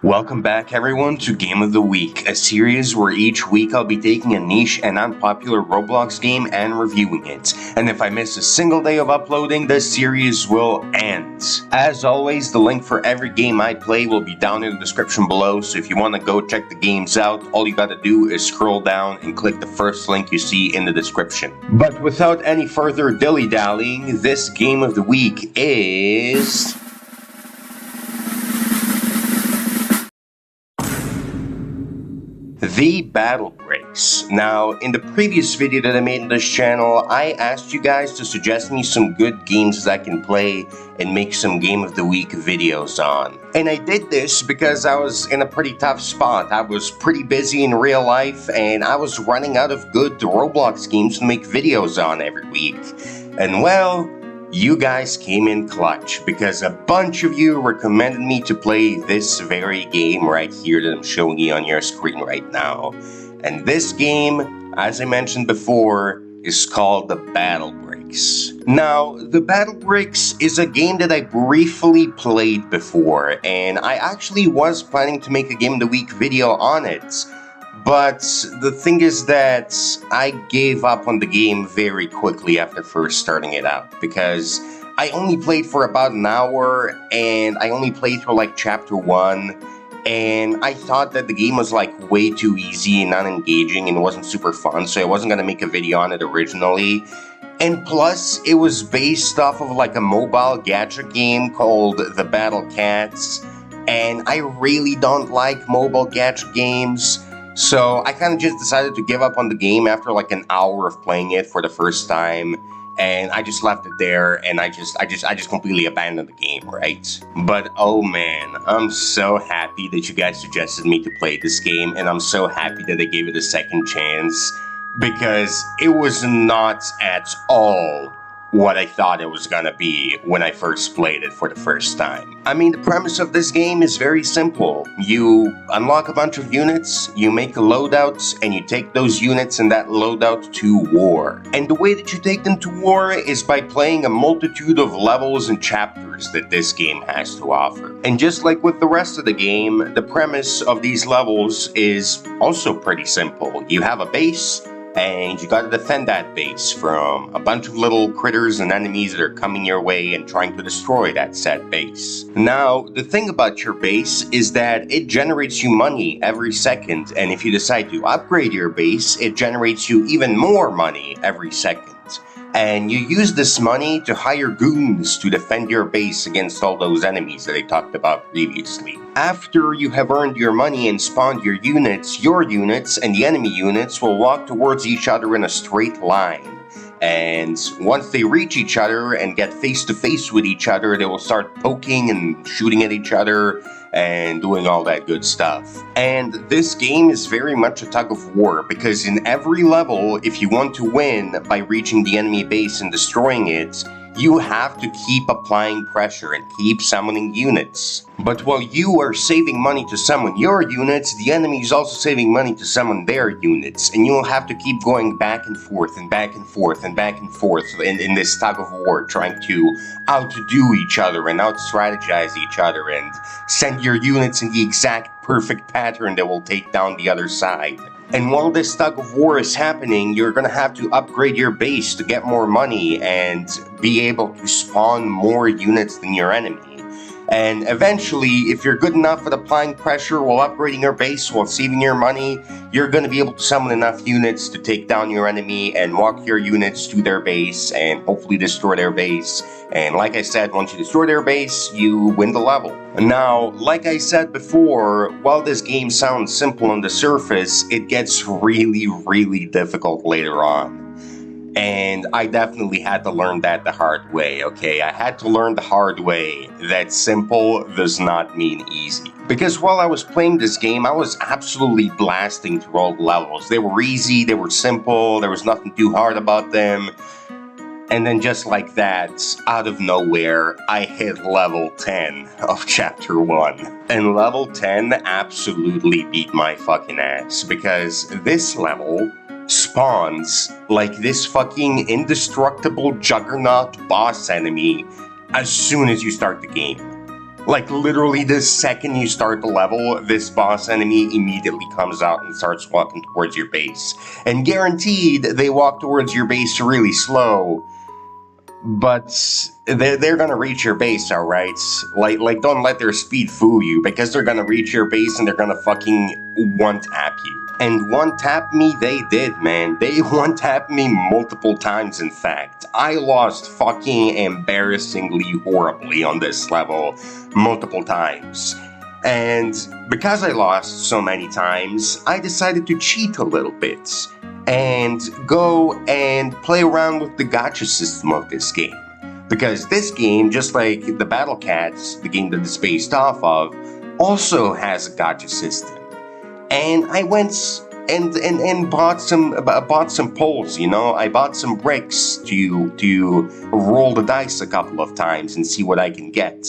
Welcome back everyone to Game of the Week, a series where each week I'll be taking a niche and unpopular Roblox game and reviewing it. And if I miss a single day of uploading, the series will end. As always, the link for every game I play will be down in the description below, so if you want to go check the games out, all you gotta do is scroll down and click the first link you see in the description. But without any further dilly-dallying, this Game of the Week is... The Battle Breaks. Now, in the previous video that I made on this channel, I asked you guys to suggest me some good games that I can play and make some Game of the Week videos on. And I did this because I was in a pretty tough spot. I was pretty busy in real life and I was running out of good Roblox games to make videos on every week. And well, you guys came in clutch because a bunch of you recommended me to play this very game right here that I'm showing you on your screen right now. And this game, as I mentioned before, is called The Battle Breaks. Now, The Battle Breaks is a game that I briefly played before, and I actually was planning to make a Game of the Week video on it. But the thing is that I gave up on the game very quickly after first starting it out, because I only played for about an hour, and I only played through like chapter 1, and I thought that the game was like way too easy and not engaging and wasn't super fun, so I wasn't gonna make a video on it originally. And plus, it was based off of like a mobile gacha game called The Battle Cats, and I really don't like mobile gacha games. So I kind of just decided to give up on the game after like an hour of playing it for the first time, and I just left it there, and I just completely abandoned the game, right? But oh man, I'm so happy that you guys suggested me to play this game, and I'm so happy that I gave it a second chance, because it was not at all what I thought it was gonna be when I first played it for the first time. I mean, the premise of this game is very simple. You unlock a bunch of units, you make loadouts, and you take those units and that loadout to war. And the way that you take them to war is by playing a multitude of levels and chapters that this game has to offer. And just like with the rest of the game, the premise of these levels is also pretty simple. You have a base, and you gotta defend that base from a bunch of little critters and enemies that are coming your way and trying to destroy that said base. Now, the thing about your base is that it generates you money every second, and if you decide to upgrade your base, it generates you even more money every second. And you use this money to hire goons to defend your base against all those enemies that I talked about previously. After you have earned your money and spawned your units and the enemy units will walk towards each other in a straight line. And once they reach each other and get face to face with each other, they will start poking and shooting at each other and doing all that good stuff. And this game is very much a tug of war, because in every level, if you want to win by reaching the enemy base and destroying it, you have to keep applying pressure and keep summoning units. But while you are saving money to summon your units, the enemy is also saving money to summon their units, and you will have to keep going back and forth and back and forth and back and forth in this tug of war, trying to outdo each other and out-strategize each other and send your units in the exact perfect pattern that will take down the other side. And while this tug of war is happening, you're gonna have to upgrade your base to get more money and be able to spawn more units than your enemy. And eventually, if you're good enough at applying pressure while upgrading your base while saving your money, you're going to be able to summon enough units to take down your enemy and walk your units to their base and hopefully destroy their base. And like I said, once you destroy their base, you win the level. Now, like I said before, while this game sounds simple on the surface, it gets really difficult later on. And I definitely had to learn that the hard way, okay? I had to learn the hard way that simple does not mean easy. Because while I was playing this game, I was absolutely blasting through all the levels. They were easy, they were simple, there was nothing too hard about them. And then just like that, out of nowhere, I hit level 10 of chapter 1. And level 10 absolutely beat my fucking ass, because this level spawns like this fucking indestructible juggernaut boss enemy as soon as you start the game. Like, literally, the second you start the level, this boss enemy immediately comes out and starts walking towards your base. And guaranteed, they walk towards your base really slow, but they're gonna reach your base, alright? Like, don't let their speed fool you, because they're gonna reach your base and they're gonna fucking one-tap you. And one-tap me they did, man. They one-tapped me multiple times, in fact. I lost fucking embarrassingly horribly on this level multiple times. And because I lost so many times, I decided to cheat a little bit and go and play around with the gacha system of this game. Because this game, just like the Battle Cats, the game that it's based off of, also has a gacha system. And I went and bought some poles, you know. I bought some bricks to roll the dice a couple of times and see what I can get.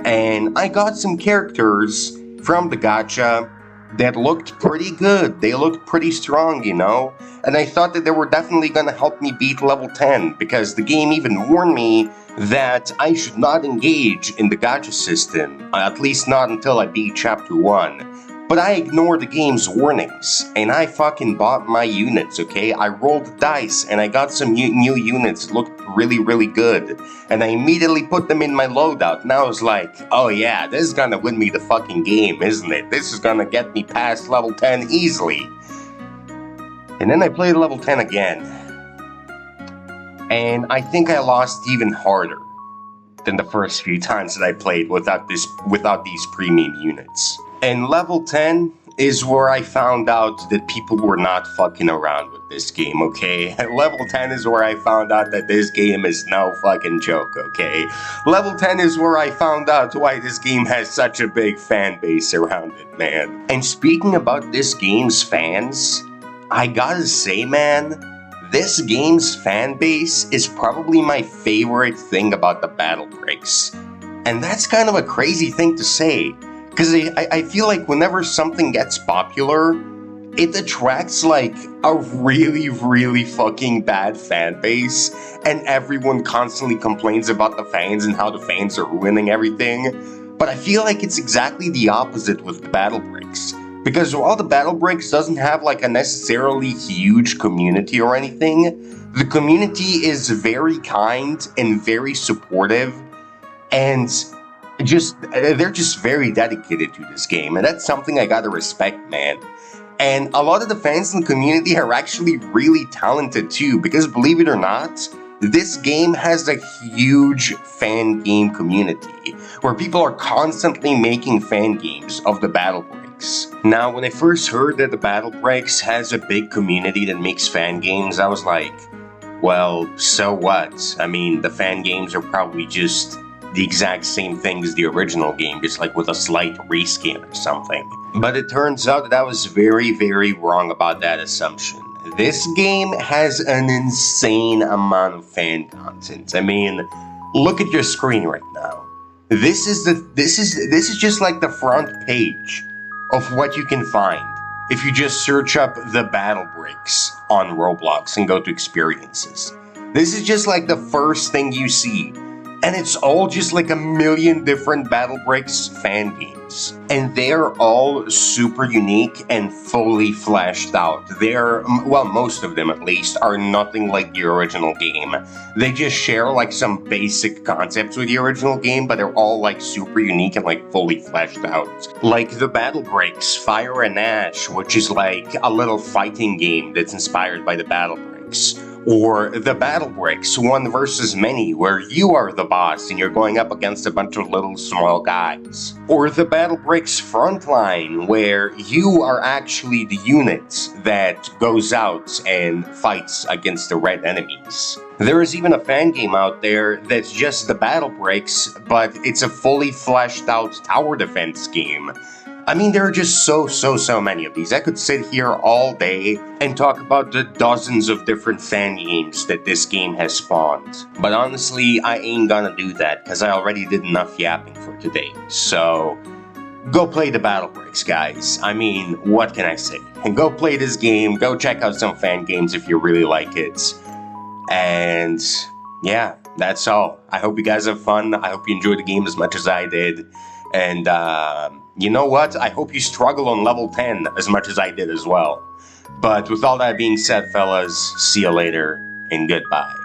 And I got some characters from the gacha that looked pretty good. They looked pretty strong, you know? And I thought that they were definitely gonna help me beat level 10, because the game even warned me that I should not engage in the gacha system, at least not until I beat chapter 1. But I ignored the game's warnings, and I fucking bought my units, okay? I rolled the dice, and I got some new units that looked really, really good. And I immediately put them in my loadout, and I was like, oh yeah, this is gonna win me the fucking game, isn't it? This is gonna get me past level 10 easily. And then I played level 10 again. And I think I lost even harder than the first few times that I played without these premium units. And level 10 is where I found out that people were not fucking around with this game, okay? Level 10 is where I found out that this game is no fucking joke, okay? Level 10 is where I found out why this game has such a big fan base around it, man. And speaking about this game's fans, I gotta say, man, this game's fan base is probably my favorite thing about the battle breaks. And that's kind of a crazy thing to say, because I feel like whenever something gets popular, it attracts like a really, really fucking bad fan base, and everyone constantly complains about the fans and how the fans are ruining everything. But I feel like it's exactly the opposite with the battle breaks. Because while the battle breaks doesn't have like a necessarily huge community or anything, the community is very kind and very supportive, and they're just very dedicated to this game, and that's something I gotta respect, man. And a lot of the fans in the community are actually really talented too, because believe it or not, this game has a huge fan game community, where people are constantly making fan games of the battle breaks. Now, when I first heard that the battle breaks has a big community that makes fan games, I was like, well, so what? I mean, the fan games are probably just the exact same thing as the original game, just like with a slight reskin or something. But it turns out that I was very, very wrong about that assumption. This game has an insane amount of fan content. I mean, look at your screen right now. This is just like the front page of what you can find if you just search up the battle breaks on Roblox and go to experiences. This is just like the first thing you see. And it's all just like a million different battle breaks fan games. And they're all super unique and fully fleshed out. Well, most of them at least, are nothing like the original game. They just share like some basic concepts with the original game, but they're all like super unique and like fully fleshed out. Like the battle breaks, Fire and Ash, which is like a little fighting game that's inspired by the battle breaks. Or the battle breaks, One versus Many, where you are the boss and you're going up against a bunch of little small guys. Or the battle breaks Frontline, where you are actually the unit that goes out and fights against the red enemies. There is even a fan game out there that's just the battle breaks, but it's a fully fleshed out tower defense game. I mean, there are just so many of these. I could sit here all day and talk about the dozens of different fan games that this game has spawned. But honestly, I ain't gonna do that, because I already did enough yapping for today. So, go play the battle breaks, guys. I mean, what can I say? And go play this game, go check out some fan games if you really like it. And yeah, that's all. I hope you guys have fun. I hope you enjoyed the game as much as I did. And you know what? I hope you struggle on level 10 as much as I did as well. But with all that being said, fellas, see you later and goodbye.